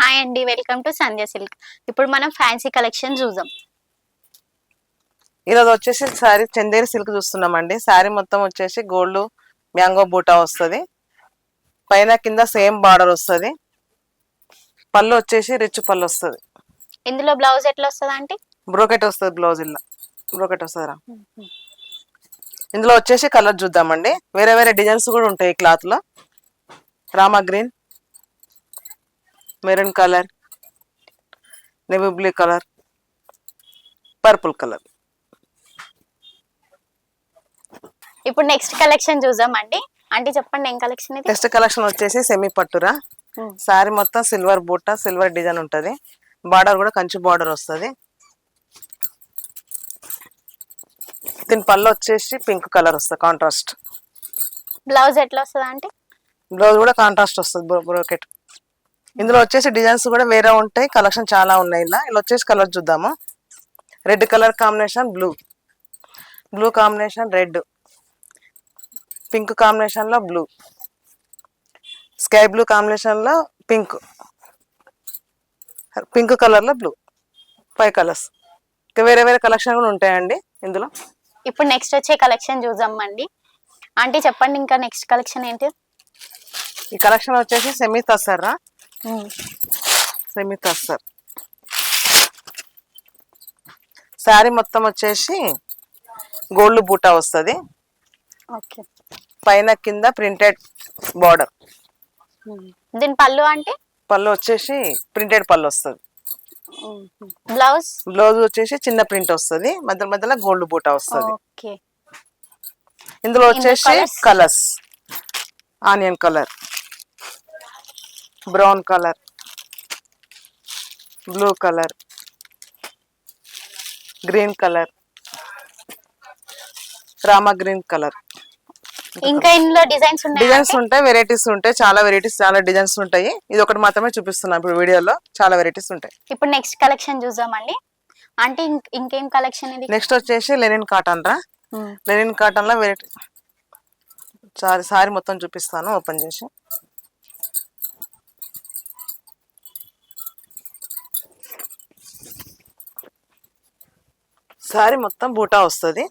Hi అండి, welcome to Sandhya silk. ఇప్పుడు మనం ఫ్యాన్సీ కలెక్షన్ చూద్దాం. ఈరోజు వచ్చేసి శారీ చందేరి సిల్క్ చూస్తున్నామండి. శారీ మొత్తం వచ్చేసి గోల్డ్ మ్యాంగో బూటా వస్తుంది. పైన కింద సేమ్ బార్డర్ వస్తుంది. పళ్ళు వచ్చేసి రిచ్ పళ్ళు వస్తుంది. ఇందులో బ్లౌజ్ ఎట్లా వస్తుంది అంటే బ్రోకెట్ వస్తుంది. బ్లౌజ్ ఇలా బ్రోకెట్ వస్తుందా. ఇందులో వచ్చేసి కలర్ చూద్దామండి. వేరే వేరే డిజైన్స్ కూడా ఉంటాయి ఈ క్లాత్ లో. Rama green, maroon colour, navy blue colour, purple colour. ఇప్పుడు నెక్స్ట్ కలెక్షన్ చూద్దాం అండి. అంటే చెప్పండి ఏం కలెక్షన్ ఇది? నెక్స్ట్ కలెక్షన్ వచ్చేసి సెమీ పట్టురా. శారీ మొత్తం సిల్వర్ బూటా, సిల్వర్ డిజైన్ ఉంటది. బార్డర్ కూడా కంచి బార్డర్ వస్తుంది. దీని పళ్ళు వచ్చేసి పింక్ కలర్ వస్తుంది, కాంట్రాస్ట్. బ్లౌజ్ ఎట్లా వస్తుంది అంటే బ్లౌజ్ కూడా కాంట్రాస్ట్ వస్తుంది, బ్రోకెట్. ఇందులో వచ్చేసి డిజైన్స్ కూడా వేరే ఉంటాయి, కలెక్షన్ చాలా ఉన్నాయి. ఇలా వచ్చేసి కలర్ చూద్దాము. Red colour combination blue, blue combination red, pink combination లో బ్లూ, స్కై బ్లూ కాంబినేషన్ లో పింక్, పింక్ కలర్ లో బ్లూ. 5 కలర్స్. ఇంకా వేరే వేరే కలెక్షన్ కూడా ఉంటాయండి ఇందులో. ఇప్పుడు నెక్స్ట్ వచ్చే కలెక్షన్ చూద్దాం అండి. అంటే చెప్పండి ఇంకా నెక్స్ట్ కలెక్షన్ ఏంటి? ఈ కలెక్షన్ వచ్చేసి సెమీ తస్సర్ రా. సెమీ తస్సర్ శారీ మొత్తం వచ్చేసి గోల్డ్ బూటా వస్తుంది. ఓకే. పైన కింద ప్రింటెడ్ బార్డర్. దీని పళ్ళు అంటే పళ్ళు వచ్చేసి ప్రింటెడ్ పళ్ళు వస్తుంది. బ్లౌజ్ బ్లౌజ్ వచ్చేసి చిన్న ప్రింట్ వస్తుంది, మధ్య మధ్యలో గోల్డ్ బూటా వస్తుంది. ఓకే. ఇందులో వచ్చేసి colours onion colour, brown colour, blue colour, green colour, Rama green colour. ఇంకా ఇందులో డిజైన్స్ ఉంటాయి, వెరైటీస్ ఉంటాయి. చాలా వెరైటీస్, చాలా డిజైన్స్ ఉంటాయి. ఇది ఒకటి మాత్రమే చూపిస్తున్నాం ఇప్పుడు వీడియోలో. చాలా వెరైటీస్ ఉంటాయి. ఇప్పుడు నెక్స్ట్ కలెక్షన్ చూద్దామండి. అంటే ఇంకేం కలెక్షన్ ఇది? నెక్స్ట్ వచ్చేసి లెనిన్ కాటన్ రా. లెనిన్ కాటన్ లో వెరైటీ సారీ మొత్తం చూపిస్తాను ఓపెన్ చేసి. సారీ మొత్తం బూటా వస్తుంది.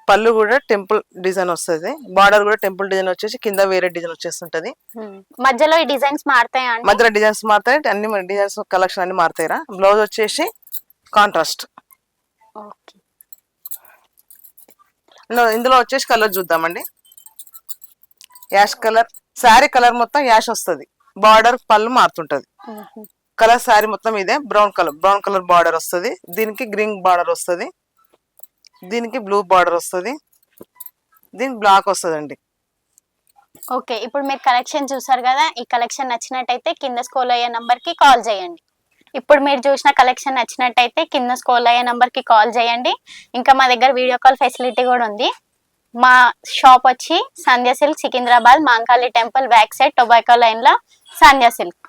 పళ్ళు కూడా టెంపుల్ డిజైన్ వస్తుంది. బార్డర్ కూడా టెంపుల్ డిజైన్ వచ్చేసి కింద వేరే డిజైన్ వచ్చేస్తుంటది. మధ్యలో ఈ డిజైన్స్ మారుతాయా? మధ్యలో డిజైన్స్ మారుతాయి, అన్ని డిజైన్స్ కలెక్షన్ అన్ని మారుతాయిరా. బ్లౌజ్ వచ్చేసి కాంట్రాస్ట్. ఇందులో వచ్చేసి కలర్ చూద్దామండి. Ash colour. శారీ కలర్ మొత్తం యాష్ వస్తుంది. బార్డర్ పళ్ళు మారుతుంటది. కలర్ శారీ మొత్తం ఇదే. Brown colour, brown colour border వస్తుంది. దీనికి గ్రీన్ బార్డర్ వస్తుంది, దీనికి బ్లూ బార్డర్ వస్తుంది, దీనికి బ్లాక్ వస్తుందండి. ఓకే. ఇప్పుడు మీరు కలెక్షన్ చూసారు కదా. ఈ కలెక్షన్ నచ్చినట్టయితే కింద స్క్రోల్ అయ్యే నంబర్ కి కాల్ చేయండి. ఇప్పుడు మీరు చూసిన కలెక్షన్ నచ్చినట్టయితే కింద స్క్రోల్ అయ్యే నంబర్ కి కాల్ చేయండి. ఇంకా మా దగ్గర వీడియో కాల్ ఫెసిలిటీ కూడా ఉంది. మా షాప్ వచ్చి Sandhya silk, Secunderabad Mankali temple back side tobacco line లో సంధ్య సిల్క్.